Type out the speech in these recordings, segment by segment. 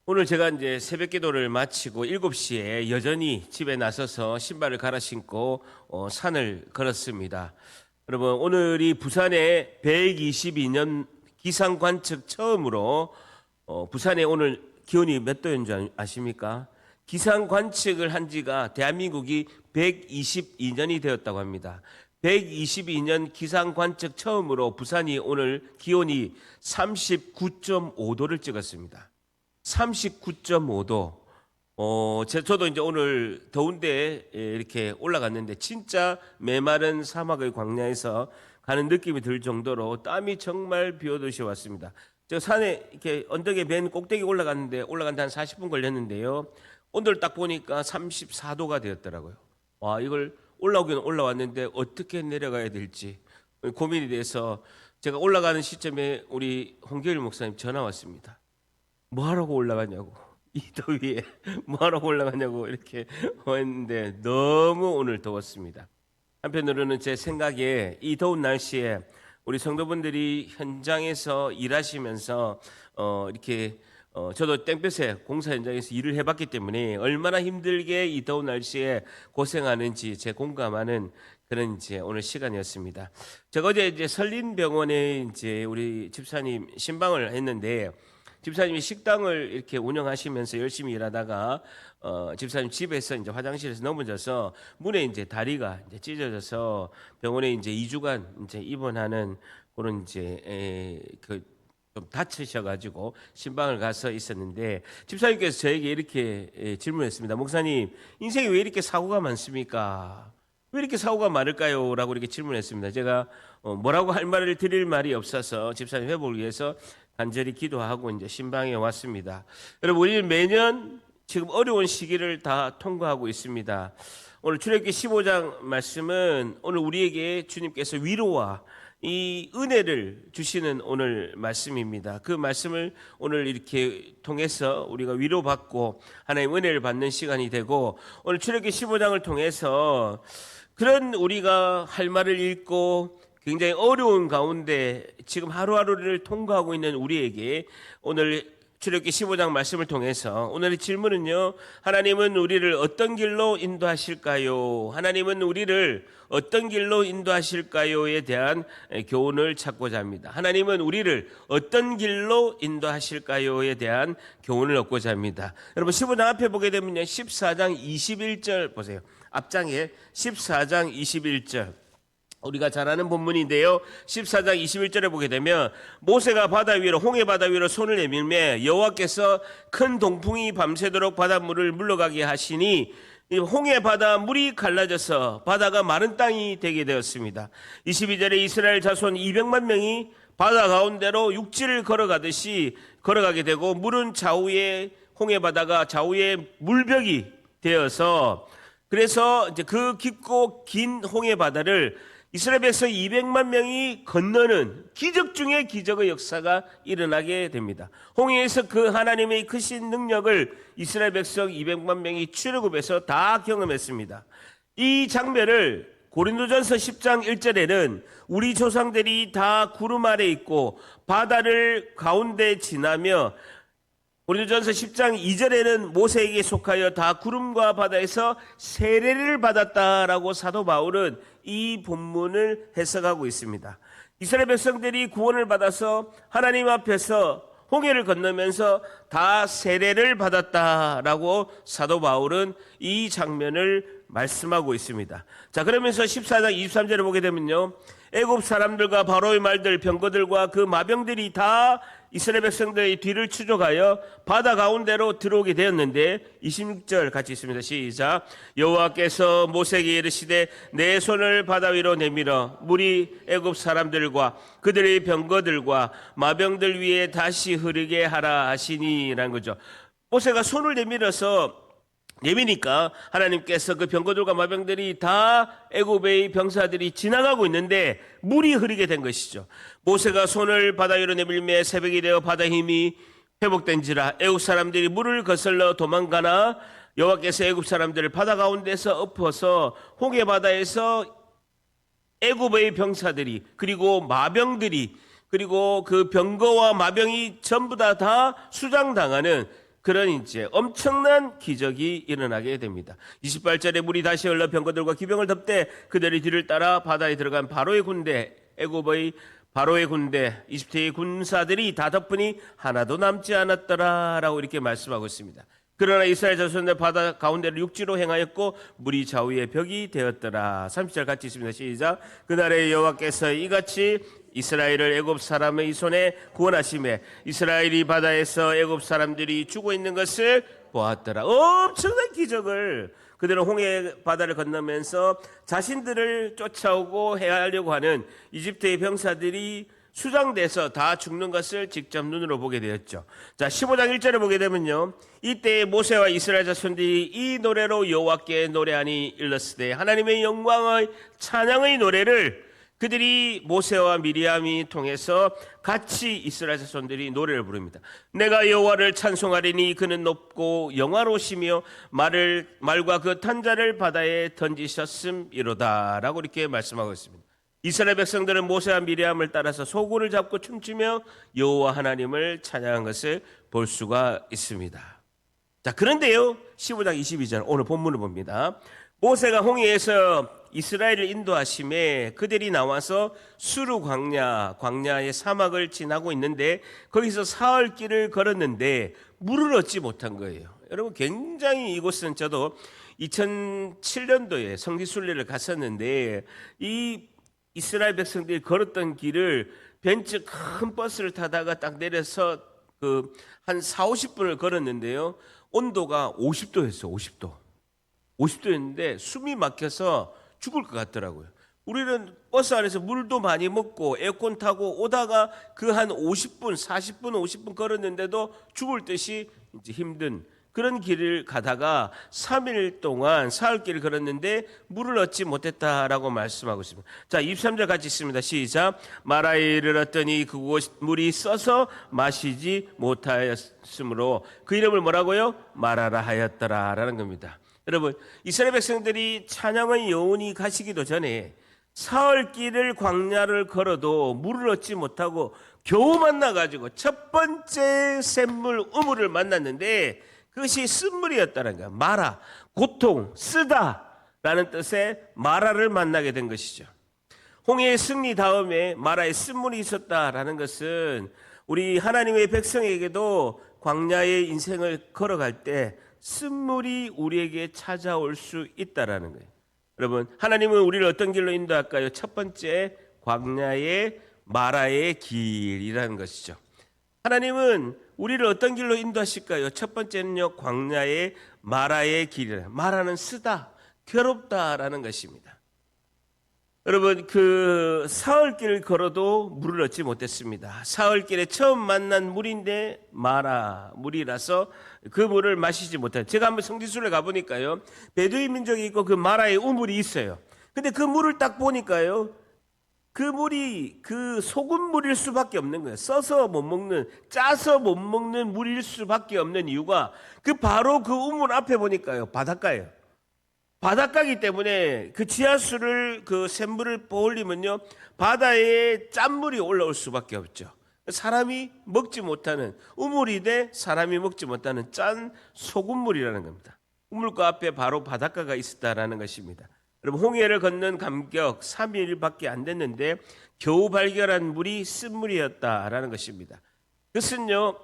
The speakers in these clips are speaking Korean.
오늘 제가 이제 새벽 기도를 마치고 7시에 여전히 집에 나서서 신발을 갈아 신고 산을 걸었습니다. 여러분, 오늘이 부산에 122년 기상 관측 처음으로 부산에 오늘 기온이 몇 도인 줄 아십니까? 기상 관측을 한 지가 대한민국이 122년이 되었다고 합니다. 122년 기상 관측 처음으로 부산이 오늘 기온이 39.5도를 찍었습니다. 39.5도. 저도 이제 오늘 더운데 이렇게 올라갔는데 진짜 메마른 사막의 광야에서 가는 느낌이 들 정도로 땀이 정말 비오듯이 왔습니다. 저 산에 이렇게 언덕에 맨 꼭대기 올라갔는데 한 40분 걸렸는데요. 오늘 딱 보니까 34도가 되었더라고요. 와, 이걸 올라오긴 올라왔는데 어떻게 내려가야 될지 고민이 돼서 제가 올라가는 시점에 우리 홍교일 목사님 전화 왔습니다. 뭐 하라고 올라가냐고, 이 더위에 뭐 하라고 올라가냐고 이렇게 했는데 너무 오늘 더웠습니다. 한편으로는 제 생각에 이 더운 날씨에 우리 성도분들이 현장에서 일하시면서 이렇게 저도 땡볕에 공사 현장에서 일을 해봤기 때문에 얼마나 힘들게 이 더운 날씨에 고생하는지 제 공감하는 그런 이제 오늘 시간이었습니다. 제가 어제 이제 설린병원에 이제 우리 집사님 신방을 했는데, 집사님이 식당을 이렇게 운영하시면서 열심히 일하다가 집사님 집에서 이제 화장실에서 넘어져서 문에 이제 다리가 이제 찢어져서 병원에 이제 2주간 이제 입원하는 그런 이제 좀 다치셔가지고 신방을 가서 있었는데, 집사님께서 저에게 이렇게 질문했습니다. 목사님, 인생에 왜 이렇게 사고가 많습니까? 왜 이렇게 사고가 많을까요? 라고 이렇게 질문했습니다. 제가 뭐라고 할 말을 드릴 말이 없어서 집사님 회복을 위해서 간절히 기도하고 이제 신방에 왔습니다. 여러분, 우리는 매년 지금 어려운 시기를 다 통과하고 있습니다. 오늘 출애굽기 15장 말씀은 오늘 우리에게 주님께서 위로와 이 은혜를 주시는 오늘 말씀입니다. 그 말씀을 오늘 이렇게 통해서 우리가 위로받고 하나님 은혜를 받는 시간이 되고, 오늘 출애굽기 15장을 통해서 그런 우리가 할 말을 읽고 굉장히 어려운 가운데 지금 하루하루를 통과하고 있는 우리에게 오늘 출애굽기 15장 말씀을 통해서 오늘의 질문은요, 하나님은 우리를 어떤 길로 인도하실까요? 하나님은 우리를 어떤 길로 인도하실까요에 대한 교훈을 찾고자 합니다. 하나님은 우리를 어떤 길로 인도하실까요에 대한 교훈을 얻고자 합니다. 여러분, 15장 앞에 보게 되면요, 14장 21절 보세요. 앞장에 14장 21절. 우리가 잘 아는 본문인데요. 14장 21절에 보게 되면 모세가 바다 위로, 홍해 바다 위로 손을 내밀매 여호와께서 큰 동풍이 밤새도록 바닷물을 물러가게 하시니 홍해 바다 물이 갈라져서 바다가 마른 땅이 되게 되었습니다. 22절에 이스라엘 자손 200만 명이 바다 가운데로 육지를 걸어가듯이 걸어가게 되고, 물은 좌우에, 홍해 바다가 좌우에 물벽이 되어서, 그래서 이제 그 깊고 긴 홍해 바다를 이스라엘 백성 200만 명이 건너는 기적 중의 기적의 역사가 일어나게 됩니다. 홍해에서 그 하나님의 크신 능력을 이스라엘 백성 200만 명이 출애굽해서 다 경험했습니다. 이 장면을 고린도전서 10장 1절에는 우리 조상들이 다 구름 아래 있고 바다를 가운데 지나며, 고린도전서 10장 2절에는 모세에게 속하여 다 구름과 바다에서 세례를 받았다라고 사도 바울은 이 본문을 해석하고 있습니다. 이스라엘 백성들이 구원을 받아서 하나님 앞에서 홍해를 건너면서 다 세례를 받았다라고 사도 바울은 이 장면을 말씀하고 있습니다. 자, 그러면서 14장 23절을 보게 되면요, 애굽 사람들과 바로의 말들, 병거들과 그 마병들이 다 이스라엘 백성들의 뒤를 추적하여 바다 가운데로 들어오게 되었는데, 26절 같이 있습니다. 시작. 여호와께서 모세에게 이르시되 내 손을 바다 위로 내밀어 물이 애굽 사람들과 그들의 병거들과 마병들 위에 다시 흐르게 하라 하시니라는 거죠. 모세가 손을 내미니까 하나님께서 그 병거들과 마병들이 다 애굽의 병사들이 지나가고 있는데 물이 흐르게 된 것이죠. 모세가 손을 바다 위로 내밀매 새벽이 되어 바다 힘이 회복된지라 애굽 사람들이 물을 거슬러 도망가나 여호와께서 애굽 사람들을 바다 가운데서 엎어서 홍해 바다에서 애굽의 병사들이, 그리고 마병들이, 그리고 그 병거와 마병이 전부 다 수장당하는 그런 이제 엄청난 기적이 일어나게 됩니다. 28절에 물이 다시 흘러 병거들과 기병을 덮되 그들의 뒤를 따라 바다에 들어간 바로의 군대, 애굽의 바로의 군대, 이집트의 군사들이 다 덮으니 하나도 남지 않았더라라고 이렇게 말씀하고 있습니다. 그러나 이스라엘 자손들 바다 가운데를 육지로 행하였고 물이 좌우의 벽이 되었더라. 30절 같이 있습니다. 시작. 그날에 여호와께서 이같이 이스라엘을 애굽 사람의 손에 구원하시매 이스라엘이 바다에서 애굽 사람들이 죽어 있는 것을 보았더라. 엄청난 기적을 그들은 홍해 바다를 건너면서 자신들을 쫓아오고 해하려고 하는 이집트의 병사들이 수장돼서 다 죽는 것을 직접 눈으로 보게 되었죠. 자, 15장 1절에 보게 되면요. 이때 모세와 이스라엘 자손들이 이 노래로 여호와께 노래하니 일렀으되 하나님의 영광의 찬양의 노래를 그들이 모세와 미리암이 통해서 같이 이스라엘 자손들이 노래를 부릅니다. 내가 여호와를 찬송하리니 그는 높고 영화로우시며 말과 그 탄자를 바다에 던지셨음이로다 라고 이렇게 말씀하고 있습니다. 이스라엘 백성들은 모세와 미리암을 따라서 소굴을 잡고 춤추며 여호와 하나님을 찬양한 것을 볼 수가 있습니다. 자, 그런데요, 15장 22절 오늘 본문을 봅니다. 모세가 홍해에서 이스라엘을 인도하심에 그들이 나와서 수르 광야의 사막을 지나고 있는데 거기서 사흘 길을 걸었는데 물을 얻지 못한 거예요. 여러분, 굉장히 이곳은 저도 2007년도에 성지순례를 갔었는데 이 이스라엘 백성들이 걸었던 길을 벤츠 큰 버스를 타다가 딱 내려서 한 40-50분을 걸었는데요. 온도가 50도였어요. 50도였는데 숨이 막혀서 죽을 것 같더라고요. 우리는 버스 안에서 물도 많이 먹고 에어컨 타고 오다가 그 한 50분, 40분, 50분 걸었는데도 죽을 듯이 이제 힘든 그런 길을 가다가 3일 동안 사흘길을 걸었는데 물을 얻지 못했다라고 말씀하고 있습니다. 자, 23절 같이 있습니다. 시작. 마라에 이르렀더니 그곳 물이 써서 마시지 못하였으므로 그 이름을 뭐라고요? 마라라 하였더라라는 겁니다. 여러분, 이스라엘 백성들이 찬양의 여운이 가시기도 전에 사흘길을 광야를 걸어도 물을 얻지 못하고 겨우 만나가지고 첫 번째 샘물 우물을 만났는데 그것이 쓴물이었다는 거야. 마라, 고통, 쓰다라는 뜻의 마라를 만나게 된 것이죠. 홍해의 승리 다음에 마라에 쓴물이 있었다라는 것은 우리 하나님의 백성에게도 광야의 인생을 걸어갈 때 쓴물이 우리에게 찾아올 수 있다라는 거예요. 여러분, 하나님은 우리를 어떤 길로 인도할까요? 첫 번째, 광야의 마라의 길이라는 것이죠. 하나님은 우리를 어떤 길로 인도하실까요? 첫 번째는요, 광야의 마라의 길이라. 마라는 쓰다, 괴롭다라는 것입니다. 여러분, 그 사흘길을 걸어도 물을 얻지 못했습니다. 사흘길에 처음 만난 물인데 마라 물이라서 그 물을 마시지 못해요. 제가 한번 성지순례 가보니까요, 베두이 민족이 있고 그 마라에 우물이 있어요. 근데 그 물을 딱 보니까요, 그 물이 그 소금물일 수밖에 없는 거예요. 써서 못 먹는, 짜서 못 먹는 물일 수밖에 없는 이유가 바로 그 우물 앞에 보니까요, 바닷가예요. 바닷가이기 때문에 그 지하수를 그 샘물을 퍼올리면요, 바다에 짠물이 올라올 수밖에 없죠. 사람이 먹지 못하는, 우물이 돼 사람이 먹지 못하는 짠 소금물이라는 겁니다. 우물가 앞에 바로 바닷가가 있었다라는 것입니다. 여러분, 홍해를 건넌 감격 3일밖에 안 됐는데 겨우 발견한 물이 쓴물이었다라는 것입니다. 그것은요,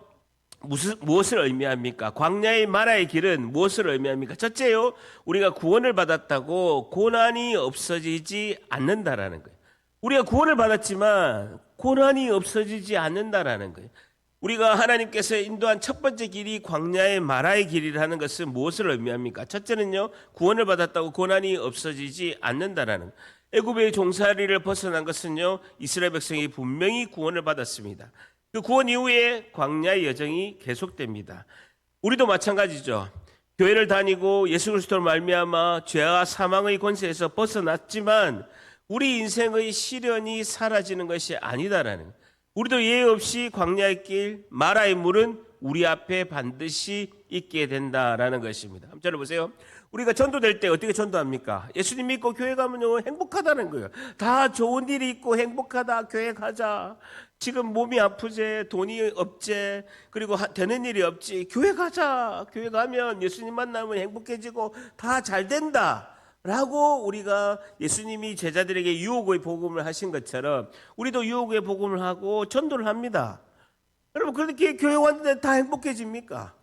무엇을 의미합니까? 광야의 마라의 길은 무엇을 의미합니까? 첫째요, 우리가 구원을 받았다고 고난이 없어지지 않는다라는 거예요. 우리가 구원을 받았지만 고난이 없어지지 않는다라는 거예요. 우리가 하나님께서 인도한 첫 번째 길이 광야의 마라의 길이라는 것은 무엇을 의미합니까? 첫째는요, 구원을 받았다고 고난이 없어지지 않는다라는 거예요. 애굽의 종살이를 벗어난 것은요, 이스라엘 백성이 분명히 구원을 받았습니다. 그 구원 이후에 광야의 여정이 계속됩니다. 우리도 마찬가지죠. 교회를 다니고 예수 그리스도로 말미암아 죄와 사망의 권세에서 벗어났지만 우리 인생의 시련이 사라지는 것이 아니다라는 거예요. 우리도 예외 없이 광야의 길, 마라의 물은 우리 앞에 반드시 있게 된다라는 것입니다. 한번 들어보세요. 우리가 전도될 때 어떻게 전도합니까? 예수님 믿고 교회 가면요 행복하다는 거예요. 다 좋은 일이 있고 행복하다, 교회 가자. 지금 몸이 아프지, 돈이 없지, 그리고 되는 일이 없지, 교회 가자. 교회 가면 예수님 만나면 행복해지고 다 잘 된다 라고 우리가 예수님이 제자들에게 유혹의 복음을 하신 것처럼 우리도 유혹의 복음을 하고 전도를 합니다. 여러분, 그렇게 교회 왔는데 다 행복해집니까?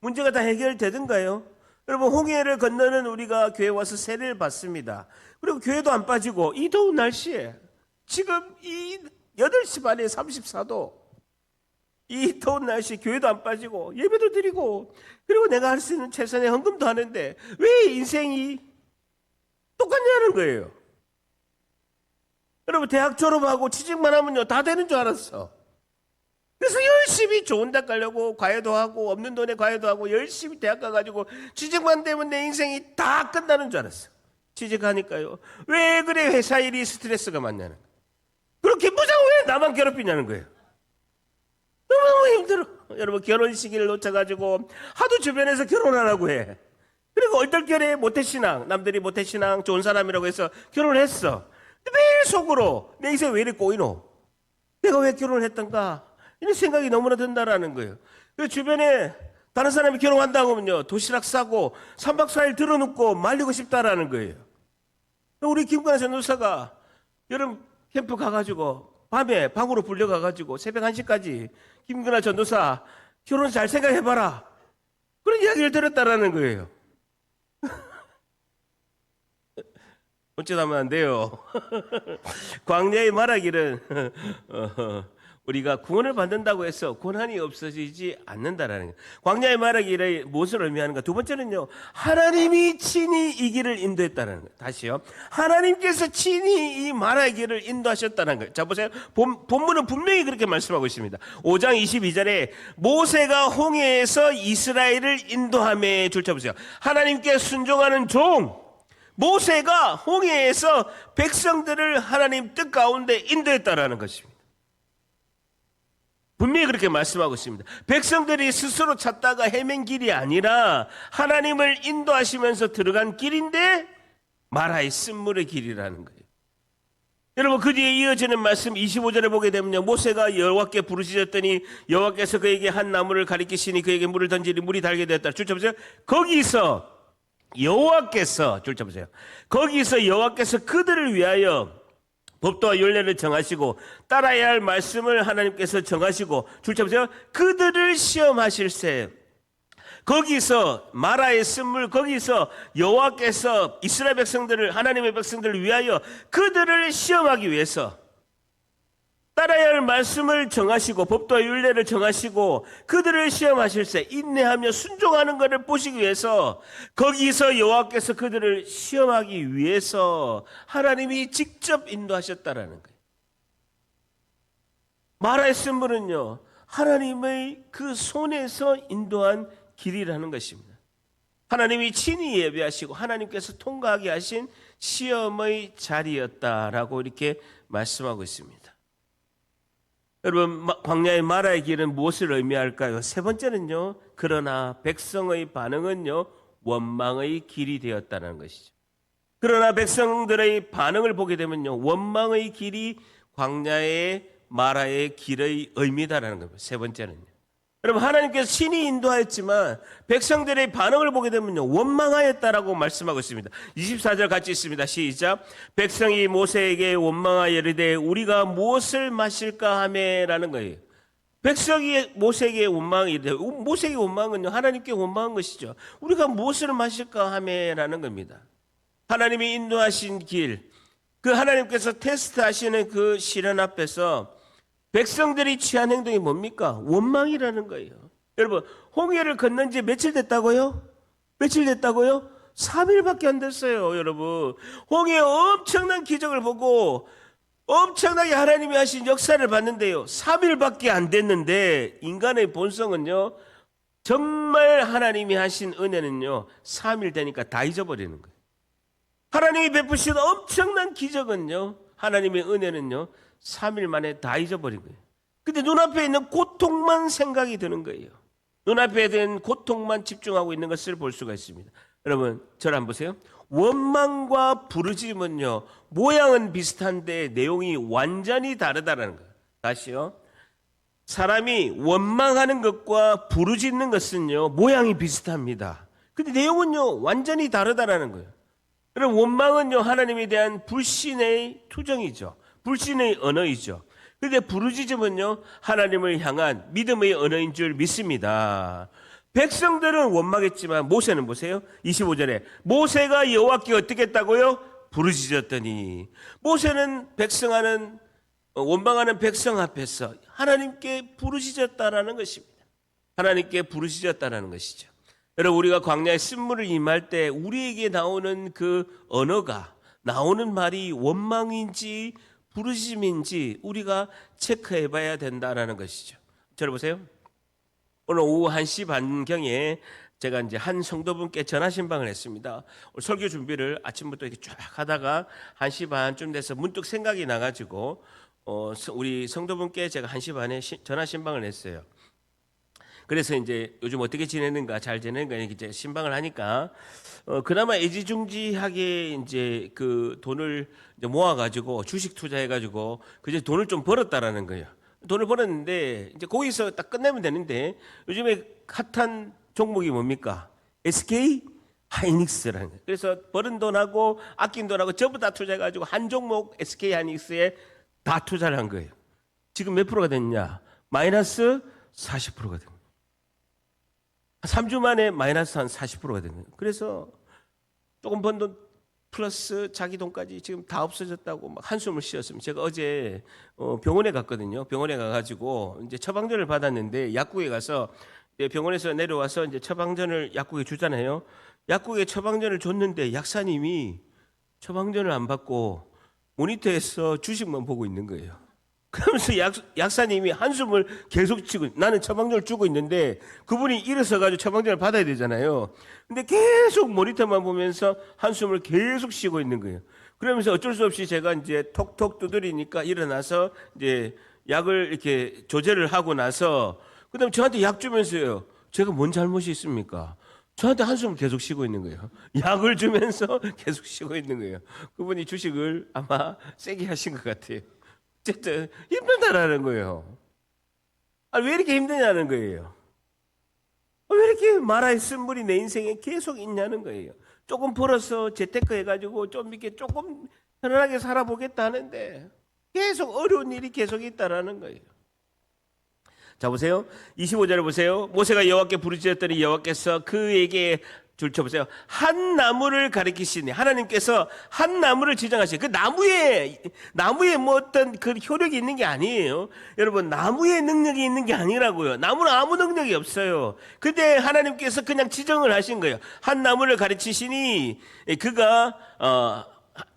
문제가 다 해결되던가요? 여러분, 홍해를 건너는 우리가 교회 와서 세례를 받습니다. 그리고 교회도 안 빠지고 이 더운 날씨에 지금 이 8시 반에 34도 이 더운 날씨 교회도 안 빠지고 예배도 드리고 그리고 내가 할 수 있는 최선의 헌금도 하는데 왜 인생이 똑같냐는 거예요. 여러분, 대학 졸업하고 취직만 하면요 다 되는 줄 알았어. 그래서 열심히 좋은 대 가려고 과외도 하고 없는 돈에 과외도 하고 열심히 대학 가가지고 취직만 되면 내 인생이 다 끝나는 줄 알았어. 취직하니까요 왜 그래 회사 일이 스트레스가 많냐는 거예요. 그렇게 무장 왜 나만 괴롭히냐는 거예요. 너무 힘들어. 여러분, 결혼 시기를 놓쳐가지고 하도 주변에서 결혼하라고 해. 그리고 얼떨결에 모태신앙, 남들이 모태신앙 좋은 사람이라고 해서 결혼을 했어. 매일 속으로 내 인생 왜 이리 꼬이노? 내가 왜 결혼을 했던가? 이런 생각이 너무나 든다라는 거예요. 그 주변에 다른 사람이 결혼한다고 하면요 도시락 싸고 3박 4일 들어눕고 말리고 싶다라는 거예요. 우리 김관현 전도사가 여름 캠프 가가지고 밤에 방으로 불려가가지고 새벽 1시까지 김근아 전도사 결혼 잘 생각해봐라 그런 이야기를 들었다라는 거예요. 어쩌다면 안 돼요. 광야의 말하기를 우리가 구원을 받는다고 해서 고난이 없어지지 않는다라는 거예요. 광야의 말하기를 무엇을 의미하는가? 두 번째는요, 하나님이 친히 이 길을 인도했다는 거예요. 다시요, 하나님께서 친히 이 말하기를 인도하셨다는 거예요. 자, 보세요. 본문은 분명히 그렇게 말씀하고 있습니다. 5장 22절에 모세가 홍해에서 이스라엘을 인도함에 줄쳐보세요. 하나님께 순종하는 종 모세가 홍해에서 백성들을 하나님 뜻 가운데 인도했다라는 것입니다. 분명히 그렇게 말씀하고 있습니다. 백성들이 스스로 찾다가 헤맨 길이 아니라 하나님을 인도하시면서 들어간 길인데 마라의 쓴물의 길이라는 거예요. 여러분, 그 뒤에 이어지는 말씀 25절에 보게 되면요, 모세가 여호와께 부르짖었더니 여호와께서 그에게 한 나무를 가리키시니 그에게 물을 던지니 물이 달게 되었다. 줄쳐보세요. 거기서 여호와께서 그들을 위하여 법도와 율례를 정하시고 따라야 할 말씀을 하나님께서 정하시고 줄쳐보세요. 그들을 시험하실세. 거기서 마라의 쓴물, 거기서 여호와께서 이스라엘 백성들을, 하나님의 백성들을 위하여 그들을 시험하기 위해서 따라야 할 말씀을 정하시고 법도와 율례를 정하시고 그들을 시험하실세. 인내하며 순종하는 것을 보시기 위해서 거기서 여호와께서 그들을 시험하기 위해서 하나님이 직접 인도하셨다라는 거예요. 마라의 쓴물은요, 하나님의 그 손에서 인도한 길이라는 것입니다. 하나님이 친히 예배하시고 하나님께서 통과하게 하신 시험의 자리였다라고 이렇게 말씀하고 있습니다. 여러분, 광야의 마라의 길은 무엇을 의미할까요? 세 번째는요, 그러나 백성의 반응은요, 원망의 길이 되었다는 것이죠. 그러나 백성들의 반응을 보게 되면요, 원망의 길이 광야의 마라의 길의 의미다라는 겁니다. 세 번째는요. 여러분, 하나님께서 친히 인도하였지만 백성들의 반응을 보게 되면요, 원망하였다라고 말씀하고 있습니다. 24절 같이 있습니다. 시작. 백성이 모세에게 원망하여 이르되 우리가 무엇을 마실까 하매라는 거예요. 백성이 모세에게 원망이되, 모세에게 원망은요, 하나님께 원망한 것이죠. 우리가 무엇을 마실까 하매라는 겁니다. 하나님이 인도하신 길, 그 하나님께서 테스트하시는 그 시련 앞에서 백성들이 취한 행동이 뭡니까? 원망이라는 거예요. 여러분, 홍해를 건넌 지 며칠 됐다고요? 3일밖에 안 됐어요, 여러분. 홍해의 엄청난 기적을 보고 엄청나게 하나님이 하신 역사를 봤는데요, 3일밖에 안 됐는데 인간의 본성은요, 정말 하나님이 하신 은혜는요, 3일 되니까 다 잊어버리는 거예요. 하나님이 베푸신 엄청난 기적은요, 하나님의 은혜는요, 3일 만에 다 잊어버린 거예요. 근데 눈앞에 있는 고통만 생각이 드는 거예요. 눈앞에 된 고통만 집중하고 있는 것을 볼 수가 있습니다. 여러분, 저를 한번 보세요. 원망과 부르짖음은요, 모양은 비슷한데 내용이 완전히 다르다는 거예요. 다시요. 사람이 원망하는 것과 부르짖는 것은요, 모양이 비슷합니다. 근데 내용은요, 완전히 다르다는 거예요. 여러분, 원망은요, 하나님에 대한 불신의 투정이죠. 불신의 언어이죠. 그런데 부르짖음은요, 하나님을 향한 믿음의 언어인 줄 믿습니다. 백성들은 원망했지만 모세는 보세요. 25절에 모세가 여호와께 어떻게 했다고요? 부르짖었더니, 모세는 원망하는 백성 앞에서 하나님께 부르짖었다라는 것입니다. 하나님께 부르짖었다라는 것이죠. 여러분, 우리가 광야의 쓴물을 임할 때 우리에게 나오는 그 언어가, 나오는 말이 원망인지 부르짖음인지 우리가 체크해 봐야 된다라는 것이죠. 저를 보세요. 오늘 오후 1시 반경에 제가 이제 한 성도분께 전화 신방을 했습니다. 오늘 설교 준비를 아침부터 이렇게 쫙 하다가 1시 반쯤 돼서 문득 생각이 나가지고 우리 성도분께 제가 1시 반에 전화 신방을 했어요. 그래서 이제 요즘 어떻게 지내는가, 잘 지내는가 이제 신방을 하니까 그나마 애지중지하게 이제 그 돈을 이제 모아가지고 주식 투자해가지고 그제 돈을 좀 벌었다라는 거예요. 돈을 벌었는데 이제 거기서 딱 끝내면 되는데 요즘에 핫한 종목이 뭡니까? SK 하이닉스라는 거예요. 그래서 벌은 돈하고 아낀 돈하고 전부 다 투자해가지고 한 종목 SK 하이닉스에 다 투자를 한 거예요. 지금 몇 프로가 됐냐? 마이너스 40%가 된 거예요. 3주 만에 마이너스 한 40%가 된 거예요. 그래서 조금 번 돈 플러스 자기 돈까지 지금 다 없어졌다고 막 한숨을 쉬었습니다. 제가 어제 병원에 갔거든요. 병원에 가가지고 이제 처방전을 받았는데 약국에 가서 병원에서 내려와서 이제 처방전을 약국에 주잖아요. 약국에 처방전을 줬는데 약사님이 처방전을 안 받고 모니터에서 주식만 보고 있는 거예요. 그러면서 약사님이 한숨을 계속 치고, 나는 처방전을 주고 있는데 그분이 일어서가지고 처방전을 받아야 되잖아요. 근데 계속 모니터만 보면서 한숨을 계속 쉬고 있는 거예요. 그러면서 어쩔 수 없이 제가 이제 톡톡 두드리니까 일어나서 이제 약을 이렇게 조제를 하고 나서 그다음에 저한테 약 주면서요. 제가 뭔 잘못이 있습니까? 저한테 한숨을 계속 쉬고 있는 거예요. 약을 주면서 계속 쉬고 있는 거예요. 그분이 주식을 아마 세게 하신 것 같아요. 어쨌든 힘들다라는 거예요. 왜 이렇게 힘드냐는 거예요. 왜 이렇게 마라의 쓴물이 내 인생에 계속 있냐는 거예요. 조금 벌어서 재테크 해가지고 좀 이렇게 조금 편안하게 살아보겠다 하는데 계속 어려운 일이 계속 있다라는 거예요. 자, 보세요. 25절을 보세요. 모세가 여호와께 부르짖었더니 여호와께서 그에게 줄쳐보세요. 한 나무를 가리키시니, 하나님께서 한 나무를 지정하시니, 그 나무에 뭐 어떤 그 효력이 있는 게 아니에요. 여러분, 나무에 능력이 있는 게 아니라고요. 나무는 아무 능력이 없어요. 근데 하나님께서 그냥 지정을 하신 거예요. 한 나무를 가르치시니 그가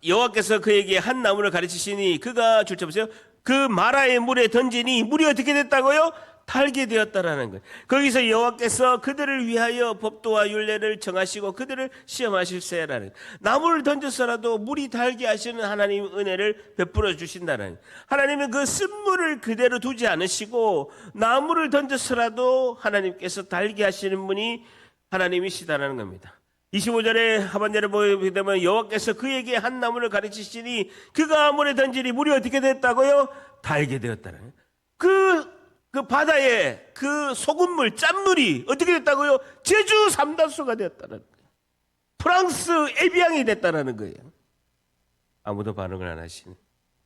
여호와께서 그에게 한 나무를 가르치시니 그가 줄쳐보세요. 그 마라의 물에 던지니 물이 어떻게 됐다고요? 달게 되었다라는 거예요. 거기서 여호와께서 그들을 위하여 법도와 율례를 정하시고 그들을 시험하실세라는 거예요. 나무를 던져서라도 물이 달게 하시는 하나님의 은혜를 베풀어 주신다는 거예요. 하나님은 그 쓴물을 그대로 두지 않으시고 나무를 던져서라도 하나님께서 달게 하시는 분이 하나님이시다라는 겁니다. 25절에 하반절에 보게 되면 여호와께서 그에게 한 나무를 가르치시니 그가 물에 던지니 물이 어떻게 됐다고요? 달게 되었다는 거예요. 그 바다에 그 소금물, 짠물이 어떻게 됐다고요? 제주 삼다수가 되었다는 거예요. 프랑스 에비앙이 됐다는 거예요. 아무도 반응을 안 하시네.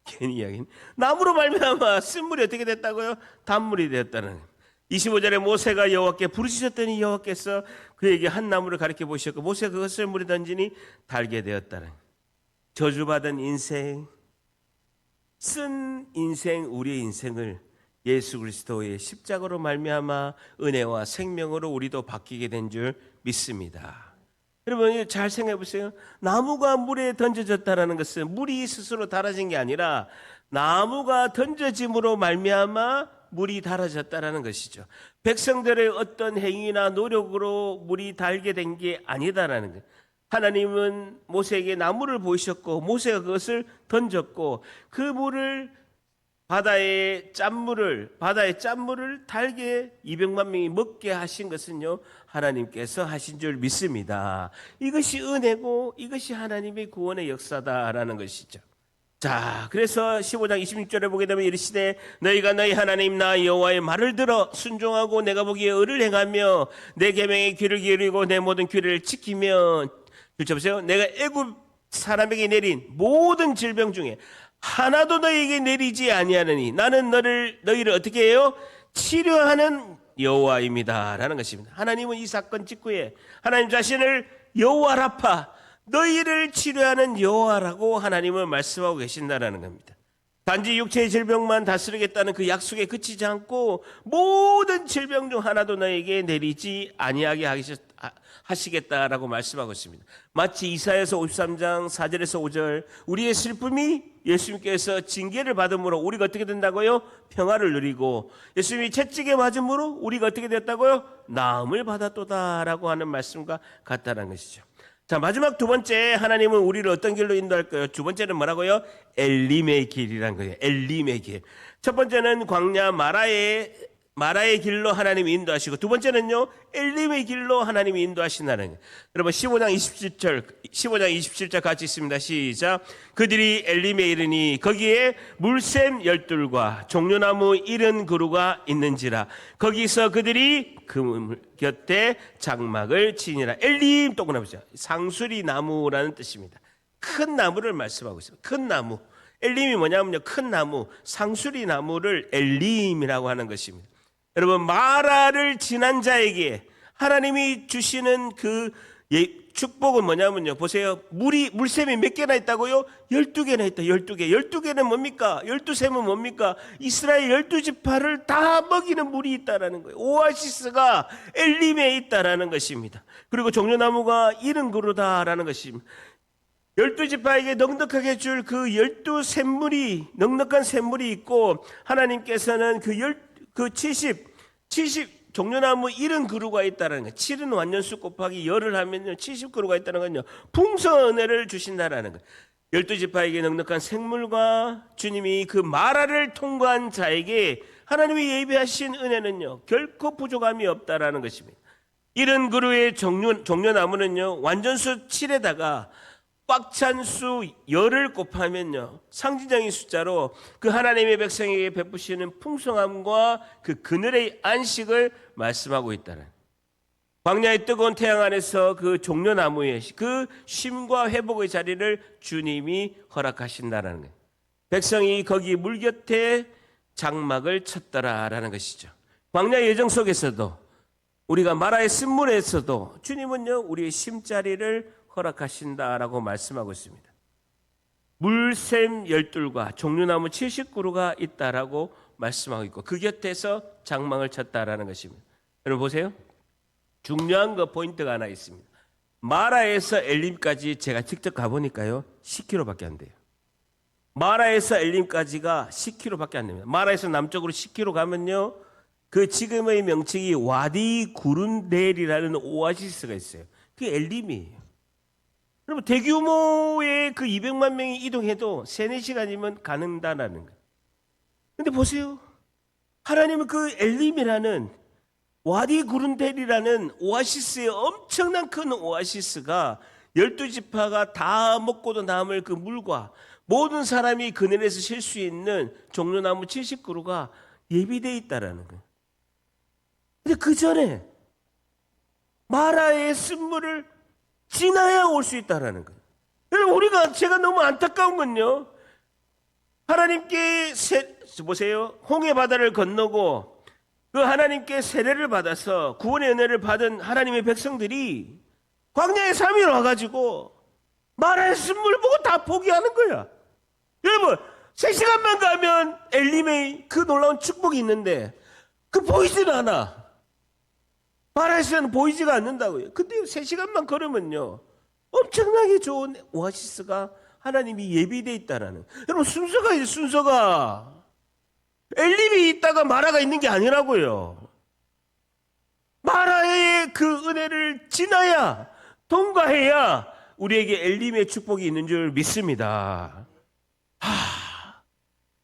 괜히 이야기는. 나무로 말미암아 쓴물이 어떻게 됐다고요? 단물이 되었다는 거예요. 25절에 모세가 여호와께 부르짖었더니 여호와께서 그에게 한 나무를 가리켜 보셨고 모세가 그것을 물에 던지니 달게 되었다는 거예요. 저주받은 인생, 쓴 인생, 우리의 인생을 예수 그리스도의 십자가로 말미암아 은혜와 생명으로 우리도 바뀌게 된 줄 믿습니다. 여러분 잘 생각해 보세요. 나무가 물에 던져졌다는 것은 물이 스스로 달아진 게 아니라 나무가 던져짐으로 말미암아 물이 달아졌다는 것이죠. 백성들의 어떤 행위나 노력으로 물이 달게 된 게 아니다라는 거예요. 하나님은 모세에게 나무를 보이셨고 모세가 그것을 던졌고 그 물을 바다의 짠물을 달게 200만 명이 먹게 하신 것은요, 하나님께서 하신 줄 믿습니다. 이것이 은혜고 이것이 하나님의 구원의 역사다라는 것이죠. 자, 그래서 15장 26절에 보게 되면 이르시되 너희가 너희 하나님 나 여호와의 말을 들어 순종하고 내가 보기에 의를 행하며 내 계명에 귀를 기울이고 내 모든 규례를 지키면, 보세요. 내가 애굽 사람에게 내린 모든 질병 중에 하나도 너희에게 내리지 아니하느니 나는 너희를 어떻게 해요? 치료하는 여호와입니다라는 것입니다. 하나님은 이 사건 직후에 하나님 자신을 여호와 라파, 너희를 치료하는 여호와라고 하나님은 말씀하고 계신다라는 겁니다. 단지 육체의 질병만 다스리겠다는 그 약속에 그치지 않고 모든 질병 중 하나도 너에게 내리지 아니하게 하시겠다라고 말씀하고 있습니다. 마치 이사야서 53장 4절에서 5절, 우리의 슬픔이 예수님께서 징계를 받음으로 우리가 어떻게 된다고요? 평화를 누리고, 예수님이 채찍에 맞음으로 우리가 어떻게 됐다고요? 나음을 받았도다라고 하는 말씀과 같다는 것이죠. 자, 마지막 두 번째, 하나님은 우리를 어떤 길로 인도할까요? 두 번째는 뭐라고요? 엘림의 길이란 거예요. 엘림의 길. 첫 번째는 광야 마라의 길로 하나님이 인도하시고, 두 번째는요, 엘림의 길로 하나님이 인도하신다는 거예요. 여러분 15장 27절 같이 있습니다. 시작. 그들이 엘림에 이르니 거기에 물샘 12과 종려나무 70그루가 있는지라 거기서 그들이 그 곁에 장막을 치니라. 엘림 또 보자. 상수리 나무라는 뜻입니다. 큰 나무를 말씀하고 있습니다. 큰 나무. 엘림이 뭐냐면요, 큰 나무, 상수리 나무를 엘림이라고 하는 것입니다. 여러분, 마라를 지난 자에게 하나님이 주시는 그 축복은 뭐냐면요, 보세요. 물샘이 몇 개나 있다고요? 12개나 있다. 12개. 12개는 뭡니까? 12샘은 뭡니까? 이스라엘 12지파를 다 먹이는 물이 있다라는 거예요. 오아시스가 엘림에 있다라는 것입니다. 그리고 종려나무가 70그루다라는 것입니다. 12지파에게 넉넉하게 줄 그 12샘물이, 넉넉한 샘물이 있고, 하나님께서는 그 70 종려나무 70그루가 있다는 거예요. 7은 완전수 곱하기 열을 하면요 70그루가 있다는 건요, 풍성한 은혜를 주신다라는 거예요. 12지파에게 넉넉한 생물과 주님이 그 마라를 통과한 자에게 하나님이 예비하신 은혜는요 결코 부족함이 없다라는 것입니다. 70그루의 종려나무는요 완전수 7에다가 꽉 찬 수 열을 곱하면요 상징적인 숫자로 그 하나님의 백성에게 베푸시는 풍성함과 그 그늘의 안식을 말씀하고 있다는, 광야의 뜨거운 태양 안에서 그 종려나무의 그 쉼과 회복의 자리를 주님이 허락하신다는 거예요. 백성이 거기 물 곁에 장막을 쳤더라라는 것이죠. 광야 예정 속에서도 우리가 마라의 쓴물에서도 주님은요 우리의 쉼자리를 허락하신다라고 말씀하고 있습니다. 물샘 12과 종려나무 70그루가 있다라고 말씀하고 있고 그 곁에서 장막을 쳤다라는 것입니다. 여러분 보세요. 중요한 거 포인트가 하나 있습니다. 마라에서 엘림까지 제가 직접 가보니까요 10km밖에 안 돼요. 마라에서 엘림까지가 10km밖에 안 됩니다. 마라에서 남쪽으로 10km 가면요 그 지금의 명칭이 와디 구룬델이라는 오아시스가 있어요. 그게 엘림이에요. 여러분 대규모의 그 200만 명이 이동해도 3-4시간이면 가능하다는 거예요. 근데 보세요. 하나님은 그 엘림이라는 와디 구룬델이라는 오아시스의 엄청난 큰 오아시스가 12지파가 다 먹고도 남을 그 물과 모든 사람이 그늘에서 쉴 수 있는 종려나무 70그루가 예비되어 있다라는 거예요. 근데 그 전에 마라의 쓴물을 지나야 올 수 있다라는 거예요. 여러분 제가 너무 안타까운 건요. 하나님께 보세요. 홍해 바다를 건너고 그 하나님께 세례를 받아서 구원의 은혜를 받은 하나님의 백성들이 광야의 3일 와가지고 마라의 쓴물 보고 다 포기하는 거야. 여러분 3시간만 가면 엘림의 그 놀라운 축복이 있는데 그 보이지는 않아. 마라에서는 보이지가 않는다고요. 근데 3시간만 걸으면요 엄청나게 좋은 오아시스가 하나님이 예비되어 있다라는. 여러분 순서가 있어요. 순서가 엘림이 있다가 마라가 있는 게 아니라고요. 마라의 그 은혜를 지나야 통과해야 우리에게 엘림의 축복이 있는 줄 믿습니다.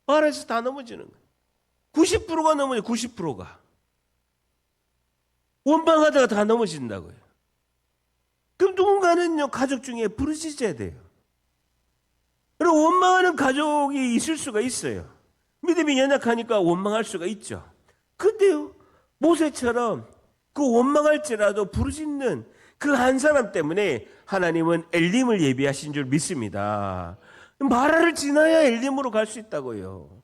마라에서 다 넘어지는 거예요. 90%가 넘어져요. 90%가. 원망하다가 다 넘어진다고요. 그럼 누군가는요, 가족 중에 부르짖어야 돼요. 그리고 원망하는 가족이 있을 수가 있어요. 믿음이 연약하니까 원망할 수가 있죠. 근데요, 모세처럼 그 원망할지라도 부르짖는 그 한 사람 때문에 하나님은 엘림을 예비하신 줄 믿습니다. 마라를 지나야 엘림으로 갈 수 있다고요.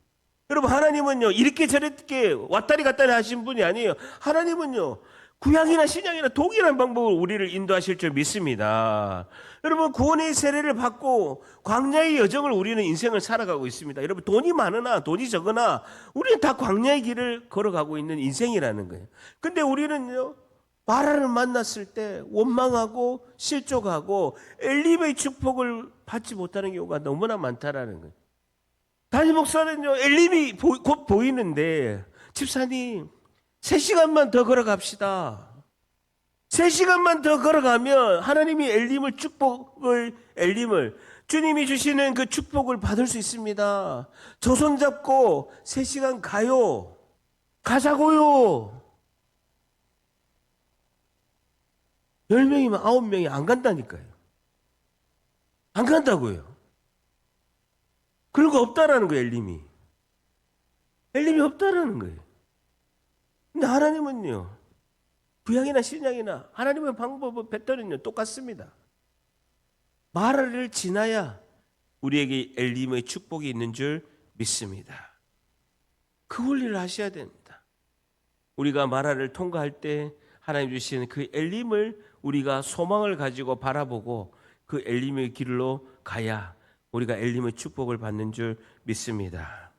여러분, 하나님은요, 이렇게 저렇게 왔다리 갔다리 하신 분이 아니에요. 하나님은요, 구약이나 신약이나 동일한 방법으로 우리를 인도하실 줄 믿습니다. 여러분, 구원의 세례를 받고 광야의 여정을 우리는 인생을 살아가고 있습니다. 여러분, 돈이 많으나 돈이 적으나 우리는 다 광야의 길을 걸어가고 있는 인생이라는 거예요. 근데 우리는요, 마라를 만났을 때 원망하고 실족하고 엘림의 축복을 받지 못하는 경우가 너무나 많다라는 거예요. 담임 목사는요, 엘림이 곧 보이는데, 집사님 3시간만 더 걸어갑시다. 3시간만 더 걸어가면 하나님이 엘림을 주님이 주시는 그 축복을 받을 수 있습니다. 저 손잡고 3시간 가요. 가자고요. 10명이면 9명이 안 간다니까요. 안 간다고요. 그런 거 없다라는 거예요, 엘림이. 엘림이 없다라는 거예요. 근데 하나님은요, 구약이나 신약이나 하나님의 방법은 패턴은요 똑같습니다. 마라를 지나야 우리에게 엘림의 축복이 있는 줄 믿습니다. 그 원리를 하셔야 됩니다. 우리가 마라를 통과할 때 하나님 주시는 그 엘림을 우리가 소망을 가지고 바라보고 그 엘림의 길로 가야 우리가 엘림의 축복을 받는 줄 믿습니다.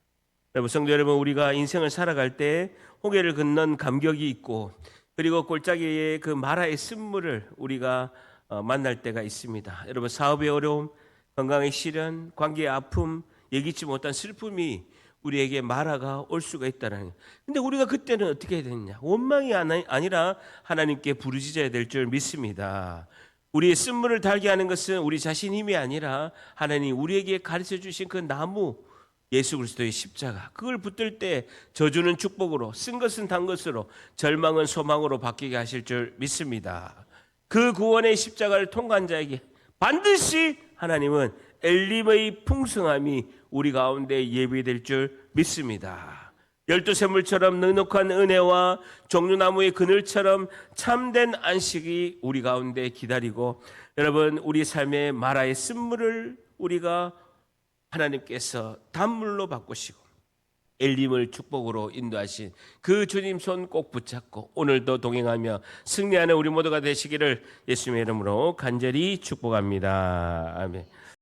여러분, 성도 여러분, 우리가 인생을 살아갈 때 홍해를 건넌 감격이 있고 그리고 골짜기에 그 마라의 쓴물을 우리가 만날 때가 있습니다. 여러분, 사업의 어려움, 건강의 시련, 관계의 아픔, 예기치 못한 슬픔이 우리에게 마라가 올 수가 있다는 거예요. 근데 우리가 그때는 어떻게 해야 되느냐? 원망이 아니라 하나님께 부르짖어야 될 줄 믿습니다. 우리의 쓴물을 달게 하는 것은 우리 자신 힘이 아니라 하나님 우리에게 가르쳐 주신 그 나무 예수 그리스도의 십자가, 그걸 붙들 때 저주는 축복으로, 쓴 것은 단 것으로, 절망은 소망으로 바뀌게 하실 줄 믿습니다. 그 구원의 십자가를 통과한 자에게 반드시 하나님은 엘림의 풍성함이 우리 가운데 예비될 줄 믿습니다. 열두 샘물처럼 넉넉한 은혜와 종려나무의 그늘처럼 참된 안식이 우리 가운데 기다리고, 여러분, 우리 삶의 마라의 쓴물을 우리가 하나님께서 단물로 바꾸시고 엘림을 축복으로 인도하신 그 주님 손 꼭 붙잡고 오늘도 동행하며 승리하는 우리 모두가 되시기를 예수님의 이름으로 간절히 축복합니다. 아멘.